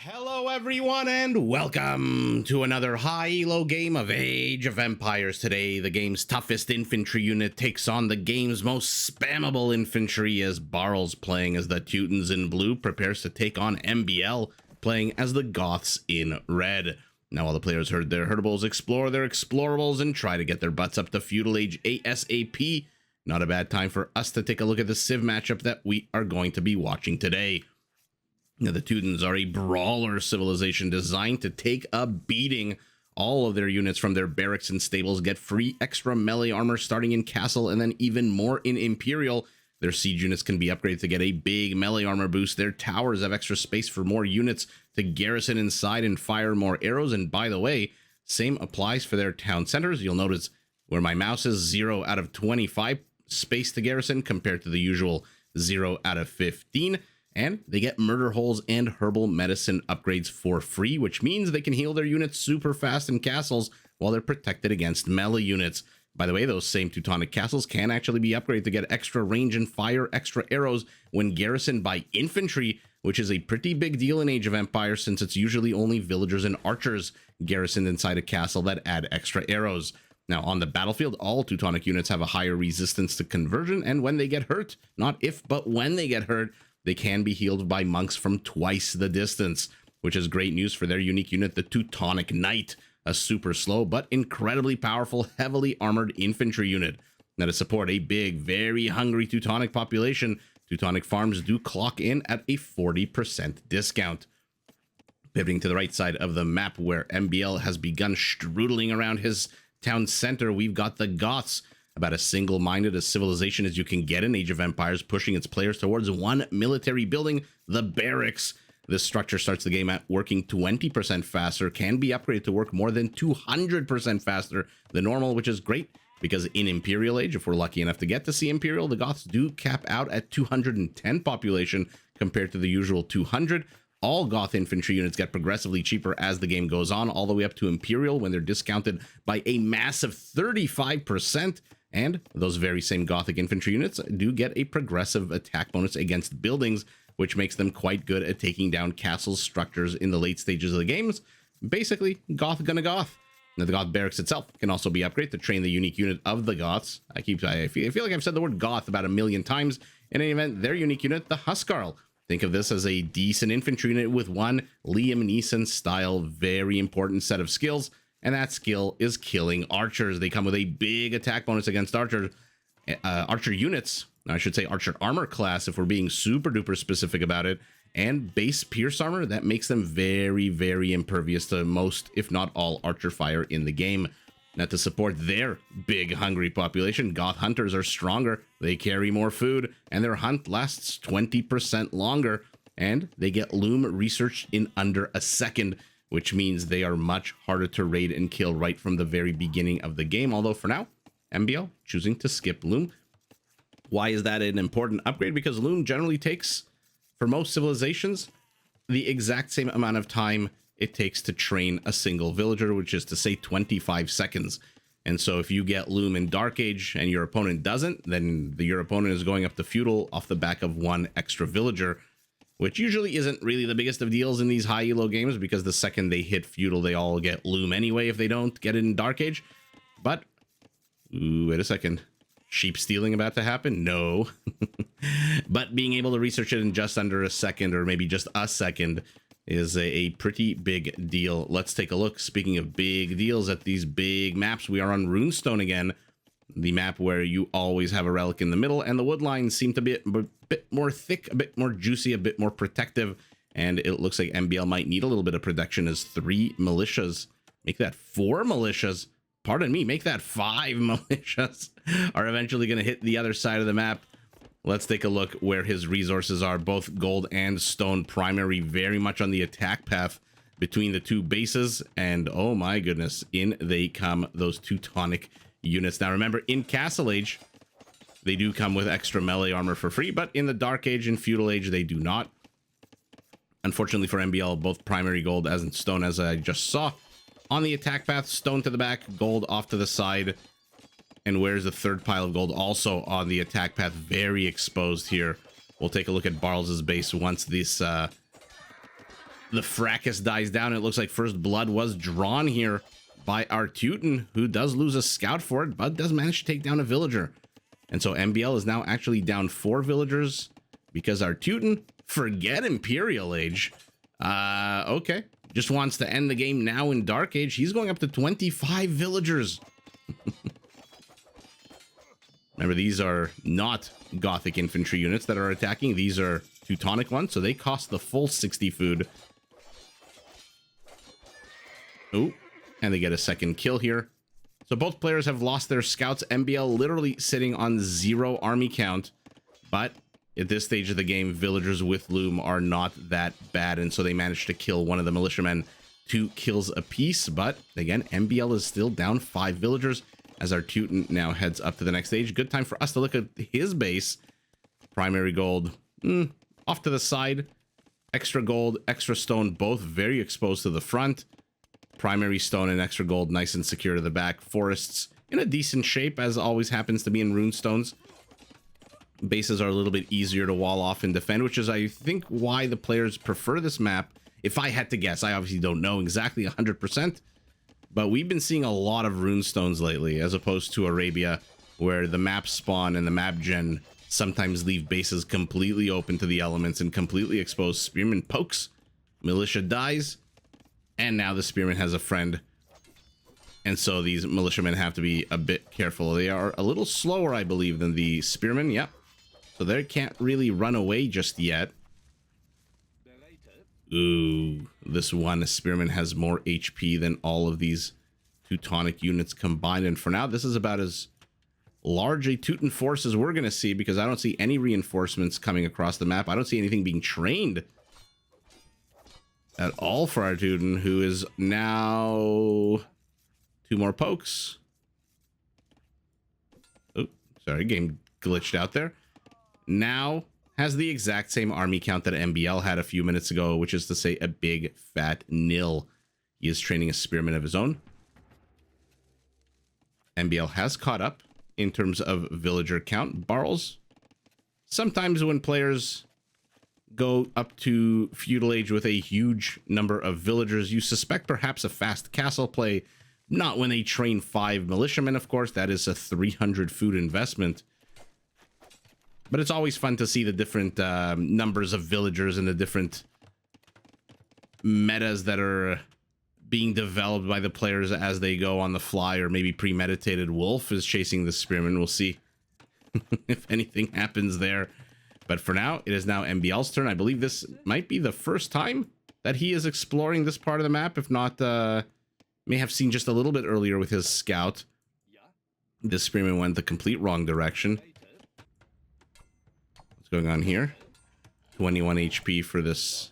Hello everyone and welcome to another high elo game of Age of Empires. Today the game's toughest infantry unit takes on the game's most spammable infantry as Barles, playing as the Teutons in blue, prepares to take on MbL, playing as the Goths in red. Now all the players herd their herdables, explore their explorables, and try to get their butts up to Feudal Age ASAP. Not a bad time for us to take a look at the Civ matchup that we are going to be watching today. Now, the Teutons are a brawler civilization designed to take a beating. All of their units from their barracks and stables get free extra melee armor starting in Castle and then even more in Imperial. Their siege units can be upgraded to get a big melee armor boost. Their towers have extra space for more units to garrison inside and fire more arrows. And by the way, same applies for their town centers. You'll notice where my mouse is 0 out of 25 space to garrison compared to the usual 0 out of 15. And they get murder holes and herbal medicine upgrades for free, which means they can heal their units super fast in castles while they're protected against melee units. By the way, those same Teutonic castles can actually be upgraded to get extra range and fire extra arrows when garrisoned by infantry, which is a pretty big deal in Age of Empires since it's usually only villagers and archers garrisoned inside a castle that add extra arrows. Now, on the battlefield, all Teutonic units have a higher resistance to conversion, and when they get hurt, not if, but when they get hurt, they can be healed by monks from twice the distance, which is great news for their unique unit, the Teutonic Knight, a super slow but incredibly powerful, heavily armored infantry unit. Now, to support a big, very hungry Teutonic population, Teutonic farms do clock in at a 40% discount. Pivoting to the right side of the map where MbL has begun strudling around his town center, we've got the Goths, about as single-minded a civilization as you can get in Age of Empires, pushing its players towards one military building, the barracks. This structure starts the game at working 20% faster, can be upgraded to work more than 200% faster than normal, which is great because in Imperial Age, if we're lucky enough to get to see Imperial, the Goths do cap out at 210 population compared to the usual 200. All Goth infantry units get progressively cheaper as the game goes on, all the way up to Imperial when they're discounted by a massive 35%. And those very same Gothic infantry units do get a progressive attack bonus against buildings, which makes them quite good at taking down castles structures in the late stages of the games. Basically, Goth gonna Goth. Now, the Goth barracks itself can also be upgraded to train the unique unit of the Goths. I feel like I've said the word Goth about 1,000,000 times. In any event, their unique unit, the Huskarl. Think of this as a decent infantry unit with one Liam Neeson style, very important set of skills. And that skill is killing archers. They come with a big attack bonus against archer units. I should say archer armor class if we're being super duper specific about it. And base pierce armor that makes them very, very impervious to most, if not all, archer fire in the game. Now, to support their big hungry population, Goth hunters are stronger. They carry more food, and their hunt lasts 20% longer. And they get loom researched in under a second, which means they are much harder to raid and kill right from the very beginning of the game. Although for now, MbL choosing to skip Loom. Why is that an important upgrade? Because Loom generally takes, for most civilizations, the exact same amount of time it takes to train a single villager, which is to say 25 seconds. And so if you get Loom in Dark Age and your opponent doesn't, then your opponent is going up to Feudal off the back of one extra villager, which usually isn't really the biggest of deals in these high elo games because the second they hit Feudal, they all get Loom anyway if they don't get it in Dark Age. But, ooh, wait a second. Sheep stealing about to happen? No. But being able to research it in just under a second, or maybe just a second, is a pretty big deal. Let's take a look. Speaking of big deals at these big maps, we are on Runestone again. The map where you always have a relic in the middle, and the wood lines seem to be a bit more thick, a bit more juicy, a bit more protective, and it looks like MbL might need a little bit of protection as 3 militias, make that 4 militias, pardon me, make that 5 militias, are eventually going to hit the other side of the map. Let's take a look where his resources are, both gold and stone primary, very much on the attack path between the two bases, and oh my goodness, in they come, those Teutonic units. Now remember, in Castle Age, they do come with extra melee armor for free, but in the Dark Age and Feudal Age, they do not. Unfortunately for MbL, both primary gold as in stone, as I just saw. On the attack path, stone to the back, gold off to the side. And where's the third pile of gold? Also on the attack path, very exposed here. We'll take a look at Barles' base once this the fracas dies down. It looks like first blood was drawn here by our Teuton, who does lose a scout for it, but does manage to take down a villager. And so MbL is now actually down 4 villagers because our Teuton, forget Imperial Age. Okay. Just wants to end the game now in Dark Age. He's going up to 25 villagers. Remember, these are not Gothic infantry units that are attacking. These are Teutonic ones, so they cost the full 60 food. Oh, and they get a second kill here. So both players have lost their scouts. MbL literally sitting on 0 army count. But at this stage of the game, villagers with loom are not that bad. And so they managed to kill one of the militiamen, 2 kills apiece. But again, MbL is still down 5 villagers as our Teuton now heads up to the next stage. Good time for us to look at his base. Primary gold, off to the side. Extra gold, extra stone, both very exposed to the front. Primary stone and extra gold nice and secure to the back. Forests in a decent shape, as always happens to be in Runestones. Bases are a little bit easier to wall off and defend, which is, I think, why the players prefer this map. If I had to guess, I obviously don't know exactly 100%, but we've been seeing a lot of Runestones lately, as opposed to Arabia, where the map spawn and the map gen sometimes leave bases completely open to the elements and completely exposed. Spearman pokes, militia dies, and now the spearman has a friend. And so these militiamen have to be a bit careful. They are a little slower, I believe, than the spearmen. Yep. So they can't really run away just yet. Ooh, this one spearman has more HP than all of these Teutonic units combined. And for now, this is about as large a Teuton force as we're going to see, because I don't see any reinforcements coming across the map. I don't see anything being trained at all for our Teuton, who is now 2 more pokes. Oh, sorry, game glitched out there. Now has the exact same army count that MbL had a few minutes ago, which is to say a big fat nil. He is training a spearman of his own. MbL has caught up in terms of villager count. Barles, sometimes when players go up to Feudal Age with a huge number of villagers, you suspect perhaps a fast castle play. Not when they train 5 militiamen, of course. That is a 300 food investment. But it's always fun to see the different numbers of villagers and the different metas that are being developed by the players as they go on the fly, or maybe premeditated. Wolf is chasing the spearman. We'll see if anything happens there. But for now, it is now MbL's turn. I believe this might be the first time that he is exploring this part of the map. If not, may have seen just a little bit earlier with his scout. This spearman went the complete wrong direction. What's going on here? 21 HP for this.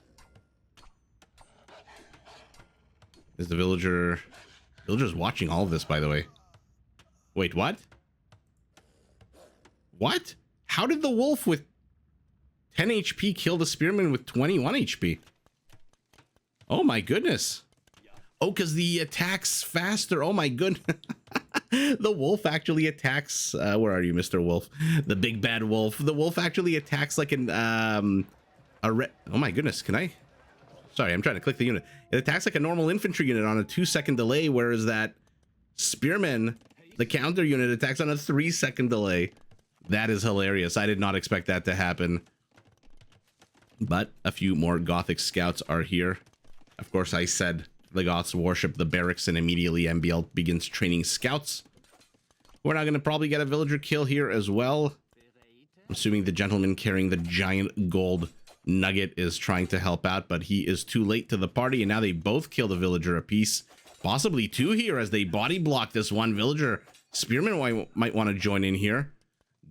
Is the villager... Villager's watching all of this, by the way. Wait, what? What? How did the wolf with 10 HP kill the spearman with 21 HP? Oh my goodness. Oh, because the attacks faster. Oh my goodness. The wolf actually attacks. Where are you, Mr. Wolf? The big bad wolf. The wolf actually attacks like an oh my goodness. Can I? Sorry, I'm trying to click the unit. It attacks like a normal infantry unit on a 2-second delay, whereas that spearman, the counter unit, attacks on a 3-second delay. That is hilarious. I did not expect that to happen. But a few more Gothic scouts are here. Of course, I said the Goths worship the barracks, and immediately MbL begins training scouts. We're now going to probably get a villager kill here as well. I'm assuming the gentleman carrying the giant gold nugget is trying to help out, but he is too late to the party, and now they both kill the villager apiece. Possibly 2 here as they body block this one villager. Spearman might want to join in here.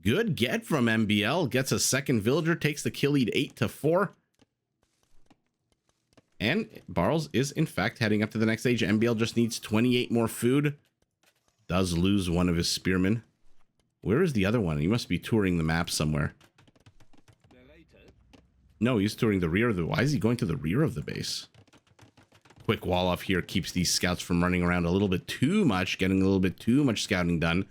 Good get from MbL. Gets a second villager, takes the kill lead 8-4. And Barles is, in fact, heading up to the next stage. MbL just needs 28 more food. Does lose one of his spearmen. Where is the other one? He must be touring the map somewhere. No, he's touring the rear of the... Why is he going to the rear of the base? Quick wall off here keeps these scouts from running around a little bit too much, getting a little bit too much scouting done.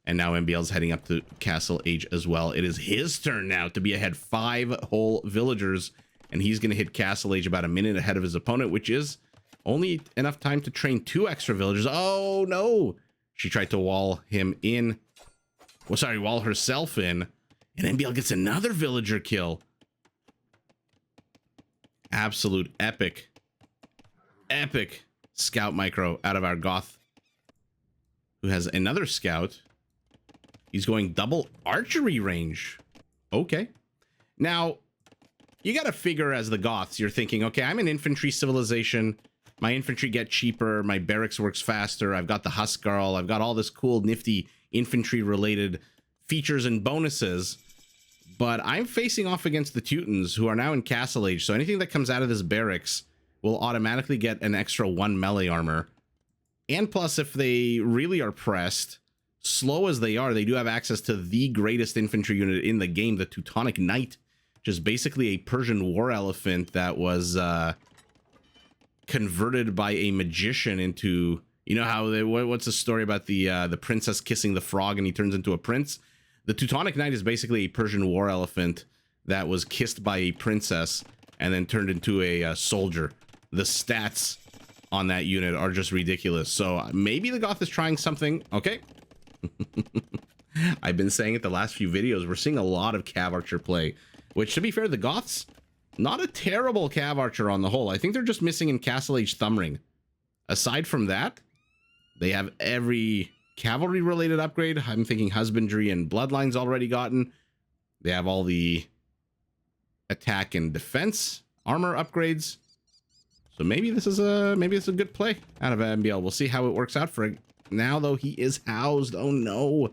And now MbL's heading up to Castle Age as well. It is his turn now to be ahead 5 whole villagers. and he's going to hit Castle Age about a minute ahead of his opponent, which is only enough time to train 2 extra villagers. Oh, no. She tried to wall him in. Well, sorry, wall herself in. And MbL gets another villager kill. Absolute epic. Epic scout micro out of our Goth, who has another scout. He's going double archery range. Okay. Now, you got to figure as the Goths, you're thinking, okay, I'm an infantry civilization. My infantry get cheaper. My barracks works faster. I've got the Huskarl. I've got all this cool, nifty infantry-related features and bonuses. But I'm facing off against the Teutons, who are now in Castle Age. So anything that comes out of this barracks will automatically get an extra 1 melee armor. And plus, if they really are pressed, slow as they are, they do have access to the greatest infantry unit in the game, the Teutonic Knight, which is basically a Persian war elephant that was converted by a magician into, you know how they, what's the story about the princess kissing the frog and he turns into a prince? The Teutonic Knight is basically a Persian war elephant that was kissed by a princess and then turned into a soldier. The stats on that unit are just ridiculous. So maybe the Goth is trying something. Okay. I've been saying it the last few videos. We're seeing a lot of Cav Archer play, which, to be fair, the Goths, not a terrible Cav Archer on the whole. I think they're just missing in Castle Age Thumbring. Aside from that, they have every cavalry related upgrade. I'm thinking husbandry and bloodlines already gotten. They have all the attack and defense armor upgrades. So maybe this is a good play out of MbL. We'll see how it works out for now, though. He is housed. Oh no,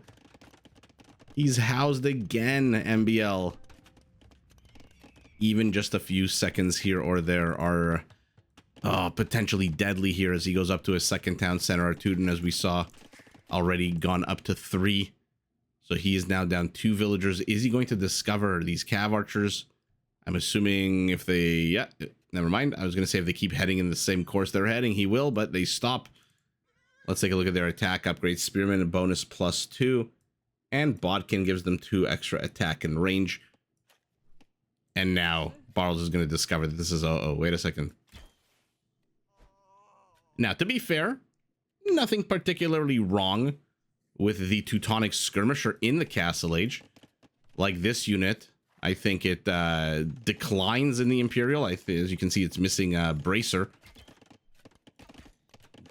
he's housed again. MbL. Even just a few seconds here or there are potentially deadly here as he goes up to his second town center. Our Teuton, as we saw, already gone up to 3. So he is now down 2 villagers. Is he going to discover these Cav Archers? I'm assuming if they... Yeah, never mind. I was going to say if they keep heading in the same course they're heading, he will, but they stop. Let's take a look at their attack upgrade. Spearman and bonus +2. And Bodkin gives them 2 extra attack and range. And now Barles is going to discover that this is... Oh, wait a second. Now, to be fair, nothing particularly wrong with the Teutonic Skirmisher in the Castle Age. Like this unit, I think it declines in the Imperial. As you can see, it's missing a Bracer.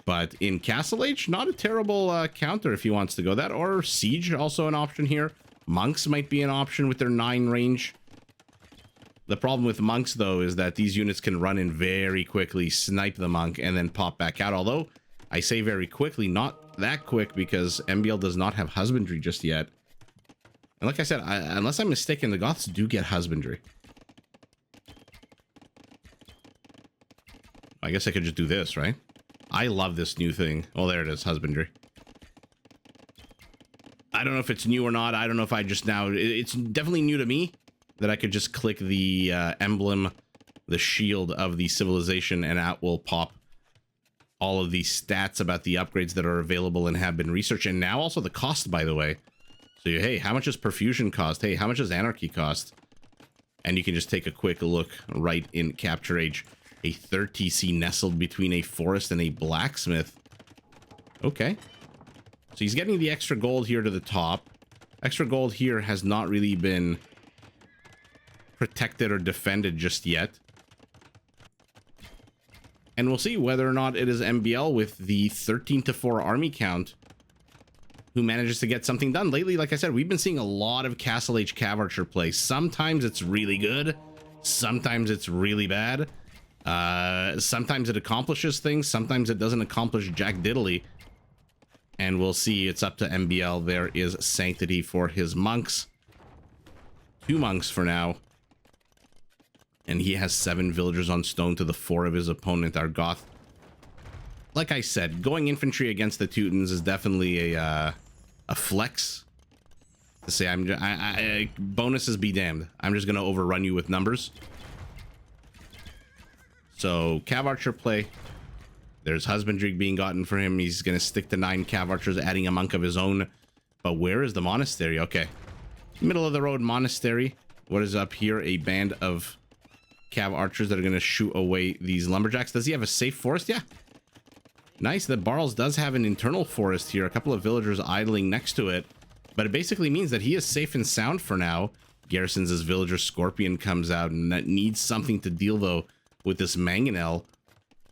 But in Castle Age, not a terrible counter if he wants to go that. Or Siege, also an option here. Monks might be an option with their 9 range. The problem with monks, though, is that these units can run in very quickly, snipe the monk, and then pop back out. Although, I say very quickly, not that quick, because MbL does not have husbandry just yet. And like I said, unless I'm mistaken, the Goths do get husbandry. I guess I could just do this, right? I love this new thing. Oh, there it is, husbandry. I don't know if it's new or not. I don't know if I just now... It's definitely new to me. That I could just click the emblem, the shield of the civilization, and out will pop all of the stats about the upgrades that are available and have been researched. And now also the cost, by the way. So, hey, how much does perfusion cost? Hey, how much does anarchy cost? And you can just take a quick look right in Capture Age. A 30C nestled between a forest and a blacksmith. Okay. So he's getting the extra gold here to the top. Extra gold here has not really been protected or defended just yet. And we'll see whether or not it is MbL with the 13-4 army count who manages to get something done. Lately, like I said, we've been seeing a lot of Castle Age Cav Archer play. Sometimes it's really good. Sometimes it's really bad. Sometimes it accomplishes things. Sometimes it doesn't accomplish jack diddly. And we'll see. It's up to MbL. There is Sanctity for his monks. 2 monks for now. And he has 7 villagers on stone to the 4 of his opponent, our Goth. Like I said, going infantry against the Teutons is definitely a flex. To say, bonuses be damned. I'm just going to overrun you with numbers. So, Cav Archer play. There's husbandry being gotten for him. He's going to stick to 9 Cav Archers, adding a monk of his own. But where is the monastery? Okay. Middle of the road monastery. What is up here? A band of Cav archers that are going to shoot away these lumberjacks. Does he have a safe forest? Yeah. Nice that Barles does have an internal forest here. A couple of villagers idling next to it. But it basically means that he is safe and sound for now. Garrisons as villager Scorpion comes out, and that needs something to deal, though, with this MbL.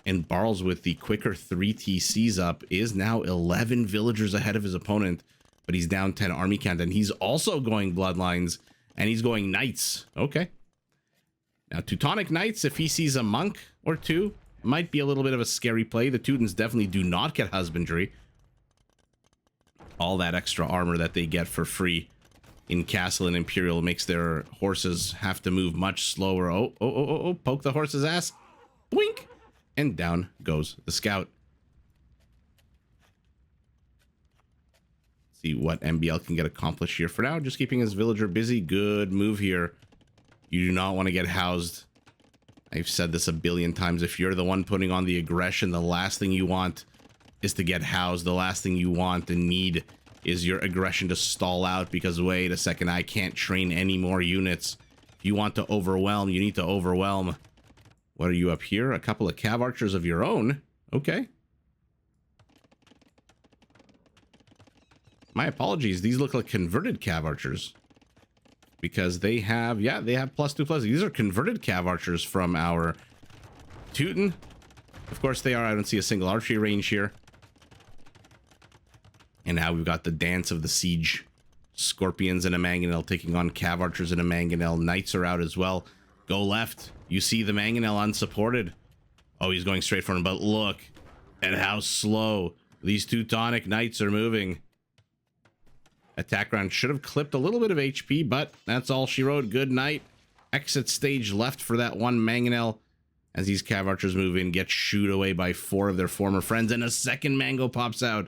And Barles, with the quicker 3 TCs up, is now 11 villagers ahead of his opponent. But he's down 10 army count, and he's also going bloodlines, and he's going knights. Okay. Now, Teutonic Knights, if he sees a monk or two, might be a little bit of a scary play. The Teutons definitely do not get husbandry. All that extra armor that they get for free in Castle and Imperial makes their horses have to move much slower. Oh, poke the horse's ass. Boink! And down goes the scout. See what MbL can get accomplished here for now. Just keeping his villager busy. Good move here. You do not want to get housed. I've said this a billion times. If you're the one putting on the aggression, the last thing you want is to get housed. The last thing you want and need is your aggression to stall out because, wait a second, I can't train any more units. If you want to overwhelm, you need to overwhelm. What are you up here? A couple of cav archers of your own. Okay. My apologies. These look like converted cav archers. Because they have, yeah, they have +2/+. These are converted cav archers from our Teuton. Of course they are. I don't see a single archery range here. And now we've got the dance of the siege. Scorpions and a Mangonel taking on cav archers and a Mangonel. Knights are out as well. Go left. You see the Mangonel unsupported. Oh, he's going straight for him. But look at how slow these Teutonic Knights are moving. Attack round should have clipped a little bit of HP, but that's all she wrote. Good night. Exit stage left for that one Mangonel. As these cav archers move in, get shooed away by 4 of their former friends, and a second Mango pops out.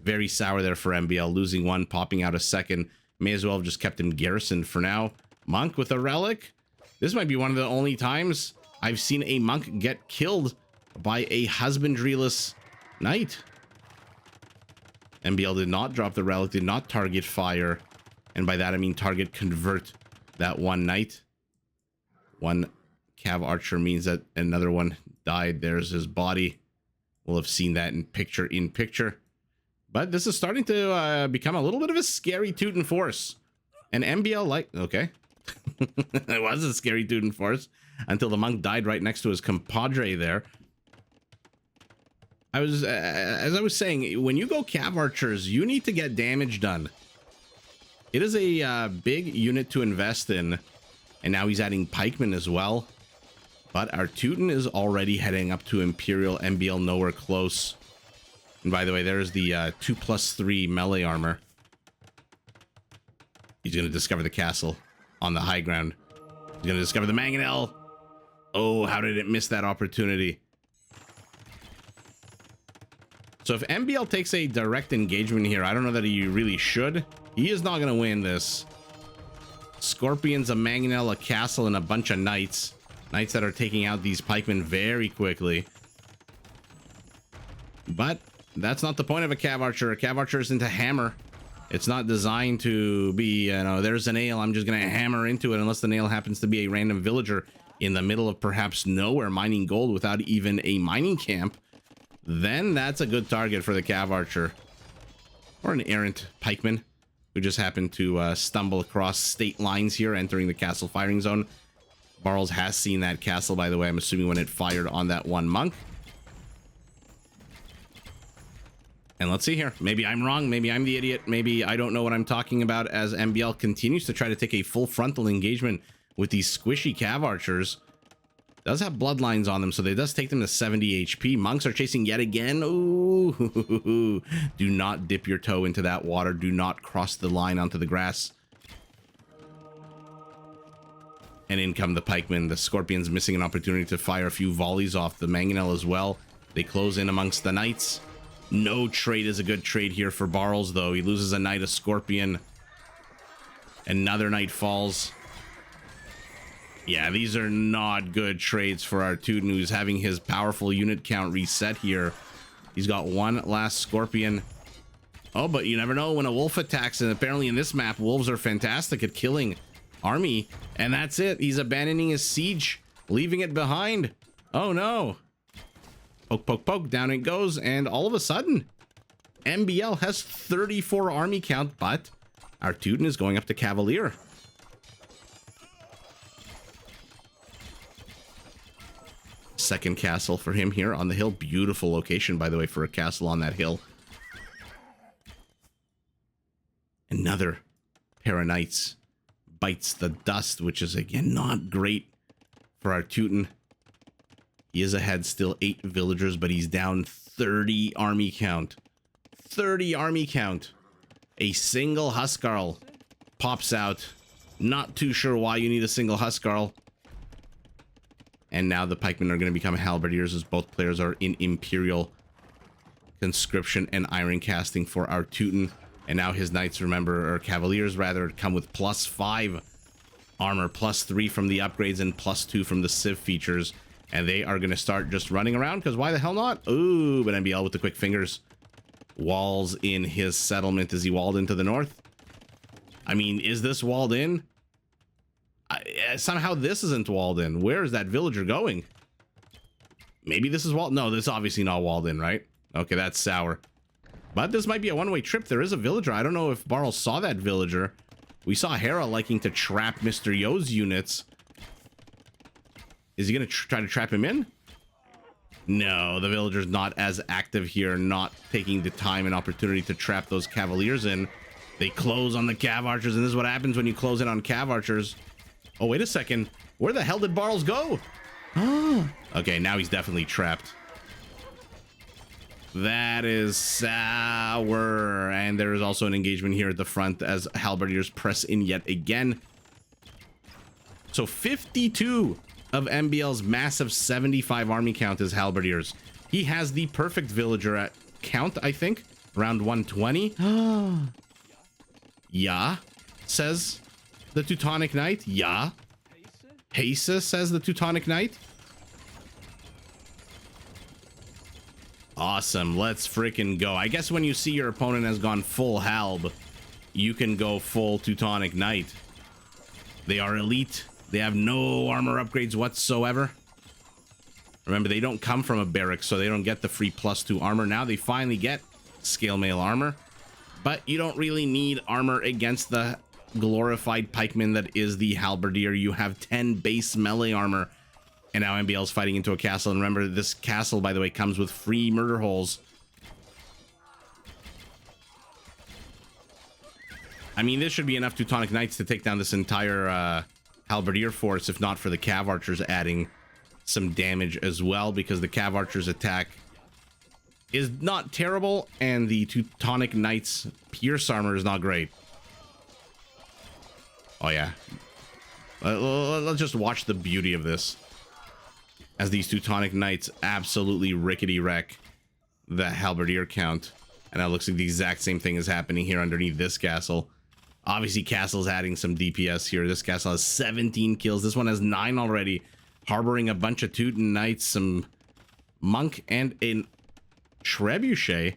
Very sour there for MbL, losing one, popping out a second. May as well have just kept him garrisoned for now. Monk with a relic. This might be one of the only times I've seen a monk get killed by a husbandryless knight. MbL did not drop the relic, did not target fire. And by that I mean target convert that one knight. One cav archer means that another one died. There's his body. We'll have seen that in picture. But this is starting to become a little bit of a scary Teuton force. And MbL, like, okay. It was a scary Teuton force until the monk died right next to his compadre there. As I was saying, when you go cav archers, you need to get damage done. It is a big unit to invest in. And now he's adding pikemen as well. But our Teuton is already heading up to Imperial. MbL nowhere close. And by the way, there's the 2+3 melee armor. He's going to discover the castle on the high ground. He's going to discover the Mangonel. Oh, how did it miss that opportunity? So if MbL takes a direct engagement here, I don't know that he really should. He is not going to win this. Scorpions, a Mangonel, a castle, and a bunch of knights. Knights that are taking out these pikemen very quickly. But that's not the point of a cav archer. A cav archer isn't a hammer. It's not designed to be, you know, there's a nail, I'm just going to hammer into it, unless the nail happens to be a random villager in the middle of perhaps nowhere mining gold without even a mining camp. Then that's a good target for the cav archer. Or an errant pikeman who just happened to stumble across state lines here, entering the castle firing zone. Barles has seen that castle, by the way, I'm assuming when it fired on that one monk. And let's see here. Maybe I'm wrong. Maybe I'm the idiot. Maybe I don't know what I'm talking about, as MbL continues to try to take a full frontal engagement with these squishy cav archers. Does have bloodlines on them, so they does take them to 70 HP. Monks are chasing yet again. Ooh, do not dip your toe into that water. Do not cross the line onto the grass. And in come the pikemen. The Scorpions missing an opportunity to fire a few volleys off the Mangonel as well. They close in amongst the knights. No trade is a good trade here for Barles, though. He loses a knight, a Scorpion. Another knight falls. Yeah, these are not good trades for our Teuton, who's having his powerful unit count reset here. He's got one last Scorpion. Oh, but you never know when a wolf attacks, and apparently in this map, wolves are fantastic at killing army. And that's it. He's abandoning his siege. leaving it behind. Oh no. Poke, poke, poke, down it goes, and all of a sudden, MbL has 34 army count, but our Teuton is going up to Cavalier. Second castle for him here on the hill. Beautiful location, by the way, for a castle on that hill. Another pair of knights bites the dust, which is, again, not great for our Teuton. He is ahead still, 8 villagers, but he's down 30 army count. 30 army count. A single Huskarl pops out. Not too sure why you need a single Huskarl. And now the pikemen are going to become halberdiers as both players are in Imperial conscription and iron casting for our Teuton. And now his knights, remember, or cavaliers rather, come with +5 armor, +3 from the upgrades, and +2 from the civ features. And they are going to start just running around, because why the hell not? Ooh, but MbL with the quick fingers. Walls in his settlement. Is he walled into the north? I mean, is this walled in? Somehow this isn't walled in. Where is that villager going? Maybe this is walled. No, this is obviously not walled in, right? Okay, that's sour. But this might be a one-way trip. There is a villager. I don't know if Barles saw that villager. We saw Hera liking to trap Mr. Yo's units. Is he going to try to trap him in? No, the villager's not as active here, not taking the time and opportunity to trap those cavaliers in. They close on the cav archers, and this is what happens when you close in on cav archers. Oh, wait a second. Where the hell did Barles go? Okay, now he's definitely trapped. That is sour. And there is also an engagement here at the front as halberdiers press in yet again. So 52 of MbL's massive 75 army count is halberdiers. He has the perfect villager at count, I think. Around 120. Yeah, says the Teutonic Knight. Yeah. Hesa, says the Teutonic Knight. Awesome. Let's freaking go. I guess when you see your opponent has gone full halb, you can go full Teutonic Knight. They are elite. They have no armor upgrades whatsoever. Remember, they don't come from a barracks, so they don't get the free +2 armor. Now they finally get scale mail armor. But you don't really need armor against the glorified pikeman that is the halberdier. You have 10 base melee armor. And now MbL's fighting into a castle. And remember, this castle, by the way, comes with free murder holes. I mean, this should be enough Teutonic Knights to take down this entire halberdier force, if not for the cav archers adding some damage as well, because the cav archers attack is not terrible, and the Teutonic Knights pierce armor is not great. Oh yeah. Let's just watch the beauty of this, as these Teutonic Knights absolutely rickety wreck the halberdier count. And that looks like the exact same thing is happening here underneath this castle. Obviously, castle's adding some DPS here. This castle has 17 kills. This one has 9 already, harboring a bunch of Teuton Knights, some monk, and a trebuchet.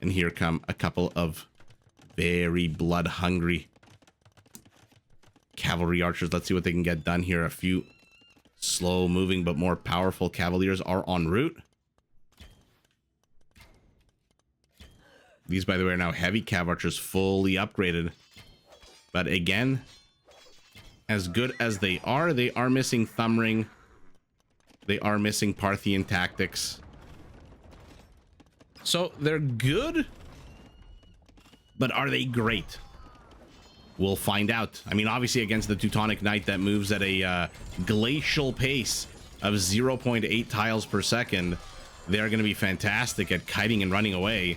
And here come a couple of very blood-hungry cavalry archers. Let's see what they can get done here. A few slow-moving but more powerful cavaliers are en route. These, by the way, are now heavy cav archers, fully upgraded. But again, as good as they are missing thumb ring. They are missing Parthian tactics. So they're good, but are they great? We'll find out. I mean, obviously against the Teutonic Knight that moves at a glacial pace of 0.8 tiles per second, they're going to be fantastic at kiting and running away.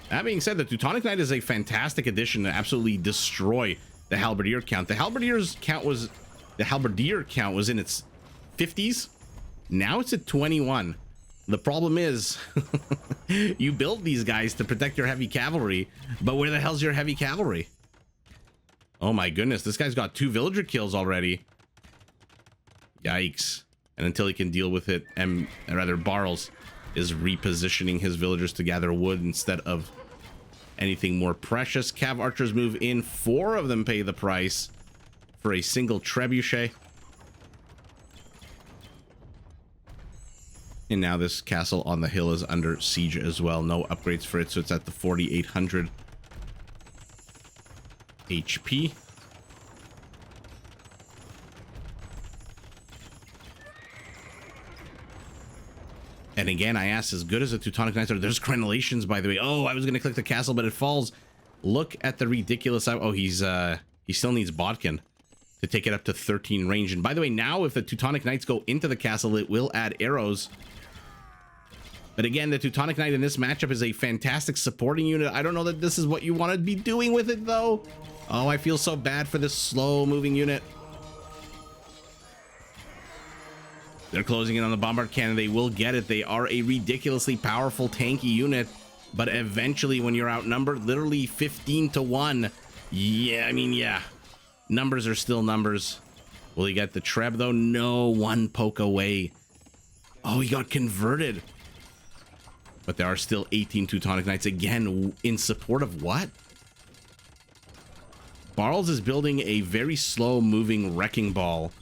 That being said, the Teutonic Knight is a fantastic addition to absolutely destroy the halberdier count. The halberdier count was in its 50s. Now it's at 21. The problem is, you built these guys to protect your heavy cavalry, but where the hell's your heavy cavalry? Oh my goodness, this guy's got 2 villager kills already. Yikes. And until he can deal with it, Barles is repositioning his villagers to gather wood instead of anything more precious. Cav archers move in. 4 of them pay the price for a single trebuchet. And now this castle on the hill is under siege as well. No upgrades for it, so it's at the 4,800 HP. And again, I asked, as good as the Teutonic Knights are, there's crenellations, by the way. Oh, I was going to click the castle, but it falls. Look at the ridiculous... Oh, he still needs Bodkin to take it up to 13 range. And by the way, now if the Teutonic Knights go into the castle, it will add arrows. But again, the Teutonic Knight in this matchup is a fantastic supporting unit. I don't know that this is what you want to be doing with it, though. Oh, I feel so bad for this slow-moving unit. They're closing in on the Bombard Cannon. They will get it. They are a ridiculously powerful, tanky unit. But eventually, when you're outnumbered, literally 15 to 1. Yeah, I mean, yeah. Numbers are still numbers. Will he get the Treb, though? No, one poke away. Oh, he got converted. But there are still 18 Teutonic Knights. Again, in support of what? Barles is building a very slow-moving Wrecking Ball.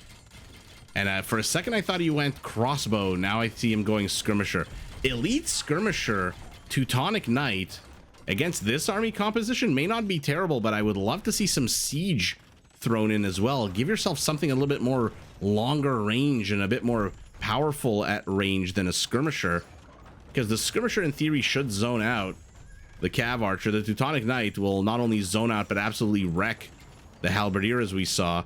And for a second, I thought he went Crossbow. Now I see him going Skirmisher. Elite Skirmisher, Teutonic Knight, against this army composition may not be terrible, but I would love to see some Siege thrown in as well. Give yourself something a little bit more longer range and a bit more powerful at range than a Skirmisher. Because the Skirmisher, in theory, should zone out the Cav Archer. The Teutonic Knight will not only zone out, but absolutely wreck the Halberdier, as we saw.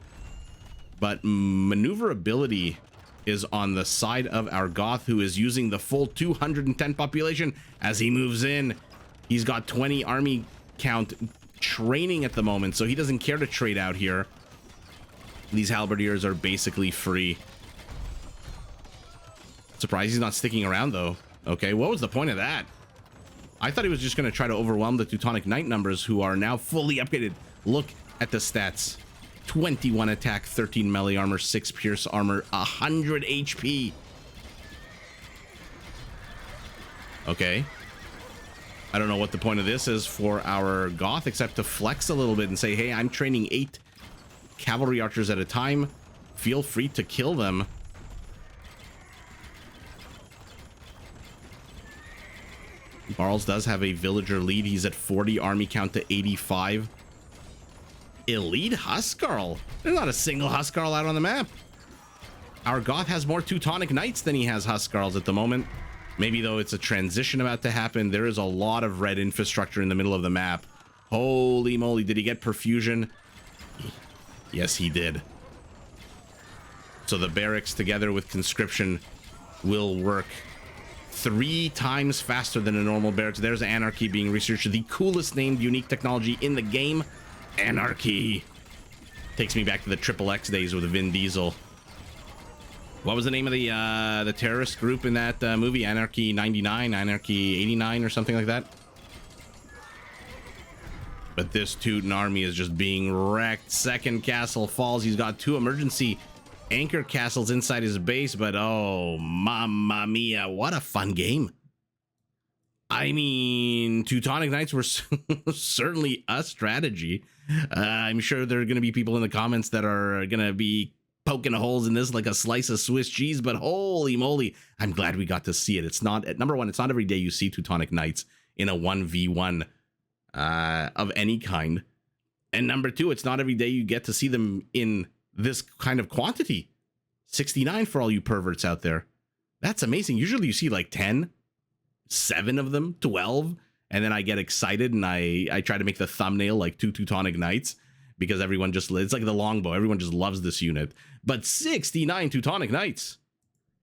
But maneuverability is on the side of our Goth, who is using the full 210 population as he moves in. He's got 20 army count training at the moment, so he doesn't care to trade out here. These Halberdiers are basically free. Surprised he's not sticking around, though. Okay, what was the point of that? I thought he was just going to try to overwhelm the Teutonic Knight numbers, who are now fully upgraded. Look at the stats. 21 attack, 13 melee armor, 6 pierce armor, 100 HP. Okay. I don't know what the point of this is for our Goth, except to flex a little bit and say, hey, I'm training 8 cavalry archers at a time. Feel free to kill them. Barles does have a villager lead. He's at 40, army count to 85. Elite Huskarl. There's not a single Huskarl out on the map. Our Goth has more Teutonic Knights than he has Huskarls at the moment. Maybe, though, it's a transition about to happen. There is a lot of red infrastructure in the middle of the map. Holy moly, did he get perfusion? Yes, he did. So the barracks together with conscription will work 3 times faster than a normal barracks. There's Anarchy being researched. The coolest named unique technology in the game. Anarchy. Takes me back to the XXX days with Vin Diesel. What was the name of the terrorist group in that movie? Anarchy 99, Anarchy 89, or something like that. But this Teuton army is just being wrecked. Second castle falls. He's got 2 emergency anchor castles inside his base, but oh, mamma mia, what a fun game. I mean, Teutonic Knights were certainly a strategy. I'm sure there are going to be people in the comments that are going to be poking holes in this like a slice of Swiss cheese, but holy moly, I'm glad we got to see it. It's not, number one, it's not every day you see Teutonic Knights in a 1v1 of any kind. And number 2, it's not every day you get to see them in this kind of quantity. 69 for all you perverts out there. That's amazing. Usually you see like 10, 7 of them, 12, and then I get excited and I try to make the thumbnail like 2 Teutonic Knights because everyone just, it's like the longbow. Everyone just loves this unit. But 69 Teutonic Knights.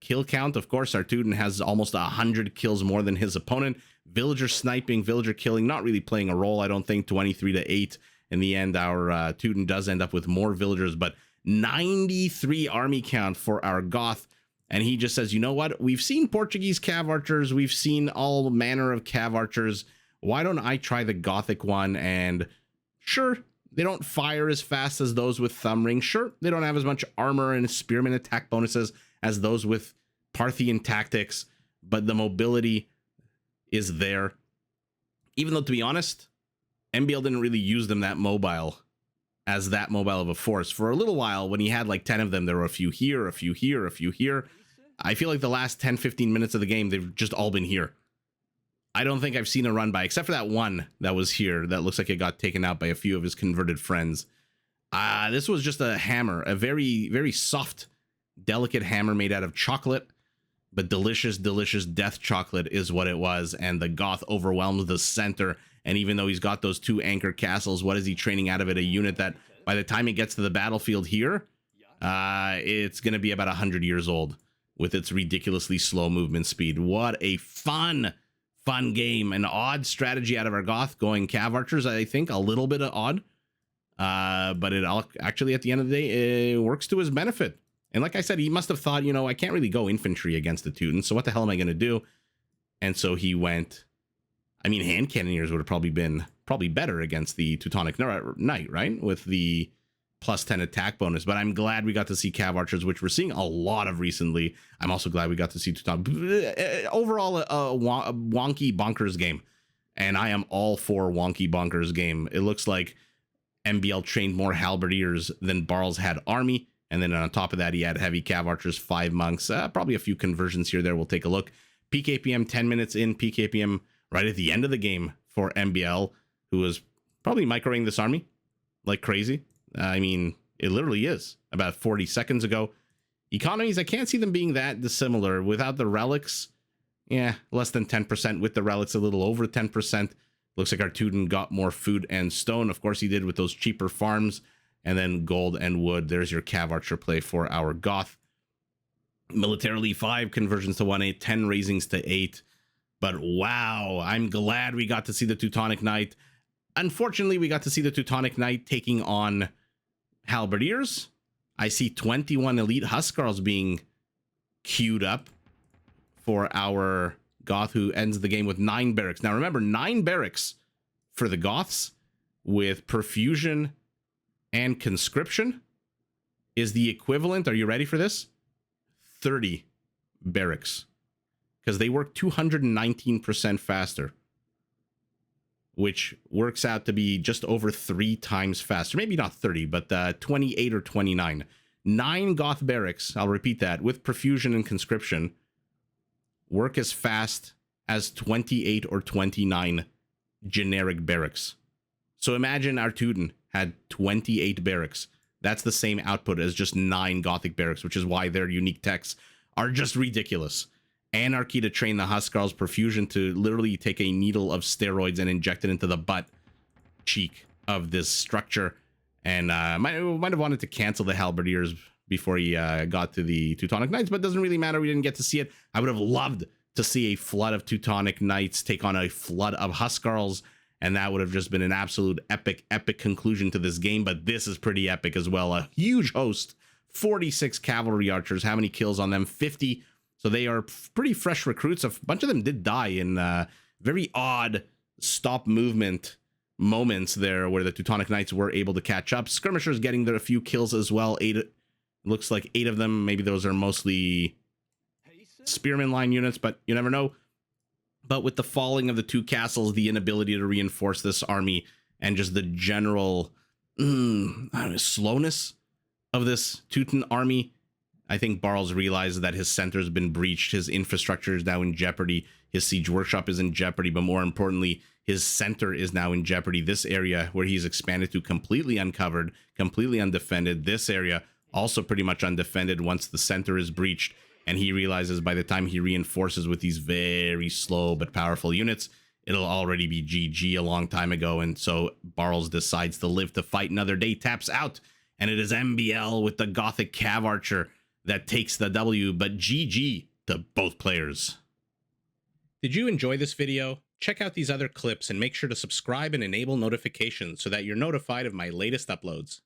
Kill count, of course, our Teuton has almost 100 kills more than his opponent. Villager sniping, villager killing, not really playing a role, I don't think. 23 to 8. In the end, our Teuton does end up with more villagers, but 93 army count for our Goth. And he just says, you know what? We've seen Portuguese cav archers. We've seen all manner of cav archers. Why don't I try the Gothic one? And sure, they don't fire as fast as those with thumb ring. Sure, they don't have as much armor and spearman attack bonuses as those with Parthian tactics, but the mobility is there. Even though, to be honest, MbL didn't really use them that mobile as that mobile of a force. For a little while, when he had like 10 of them, there were a few here, a few here, a few here. I feel like the last 10-15 minutes of the game, they've just all been here. I don't think I've seen a run by, except for that one that was here that looks like it got taken out by a few of his converted friends. This was just a hammer, a very, very soft, delicate hammer made out of chocolate, but delicious, delicious death chocolate is what it was. And the Goth overwhelms the center. And even though he's got those 2 anchor castles, what is he training out of it? A unit that by the time it gets to the battlefield here, it's going to be about 100 years old with its ridiculously slow movement speed. What a fun game. An odd strategy out of our Goth going Cav Archers, I think. A little bit odd. But it all actually, at the end of the day, it works to his benefit. And like I said, he must have thought, you know, I can't really go infantry against the Teutons, so what the hell am I going to do? And so he went... I mean, hand cannoneers would have probably been better against the Teutonic Knight, right? With the +10 attack bonus. But I'm glad we got to see Cav Archers, which we're seeing a lot of recently. I'm also glad we got to see Teutonic. Overall, a wonky bonkers game. And I am all for wonky bonkers game. It looks like MbL trained more halberdiers than Barles had army. And then on top of that, he had heavy Cav Archers, 5 monks. Probably a few conversions here there. We'll take a look. PKPM 10 minutes in. PKPM right at the end of the game for MbL, who was probably microing this army like crazy. I mean, it literally is. About 40 seconds ago. Economies, I can't see them being that dissimilar. Without the relics, yeah, less than 10%. With the relics, a little over 10%. Looks like our Teuton got more food and stone. Of course, he did with those cheaper farms. And then gold and wood. There's your Cav Archer play for our Goth. Militarily, 5 conversions to 1-8, 10 raisings to 8. But wow, I'm glad we got to see the Teutonic Knight. Unfortunately, we got to see the Teutonic Knight taking on halberdiers. I see 21 elite Huskarls being queued up for our Goth, who ends the game with 9 barracks. Now remember, 9 barracks for the Goths with perfusion and conscription is the equivalent, are you ready for this? 30 barracks. Because they work 219% faster, which works out to be just over 3 times faster. Maybe not 30, but 28 or 29. 9 Goth barracks, I'll repeat that, with perfusion and conscription, work as fast as 28 or 29 generic barracks. So imagine our Teuton had 28 barracks. That's the same output as just 9 Gothic barracks, which is why their unique techs are just ridiculous. Anarchy to train the Huskarls, perfusion to literally take a needle of steroids and inject it into the butt cheek of this structure. And might have wanted to cancel the halberdiers before he got to the Teutonic Knights, but it doesn't really matter. We didn't get to see it. I would have loved to see a flood of Teutonic Knights take on a flood of Huskarls, and that would have just been an absolute epic conclusion to this game. But this is pretty epic as well. A huge host, 46 cavalry archers. How many kills on them? 50. So they are pretty fresh recruits. A bunch of them did die in very odd stop movement moments there where the Teutonic Knights were able to catch up. Skirmishers getting there a few kills as well. 8, looks like 8 of them. Maybe those are mostly spearman line units, but you never know. But with the falling of the 2 castles, the inability to reinforce this army, and just the general slowness of this Teuton army, I think Barles realized that his center has been breached. His infrastructure is now in jeopardy. His siege workshop is in jeopardy. But more importantly, his center is now in jeopardy. This area where he's expanded to completely uncovered, completely undefended. This area also pretty much undefended once the center is breached. And he realizes by the time he reinforces with these very slow but powerful units, it'll already be GG a long time ago. And so Barles decides to live to fight another day, taps out. And it is MbL with the Gothic Cav Archer that takes the W, but GG to both players. Did you enjoy this video? Check out these other clips and make sure to subscribe and enable notifications so that you're notified of my latest uploads.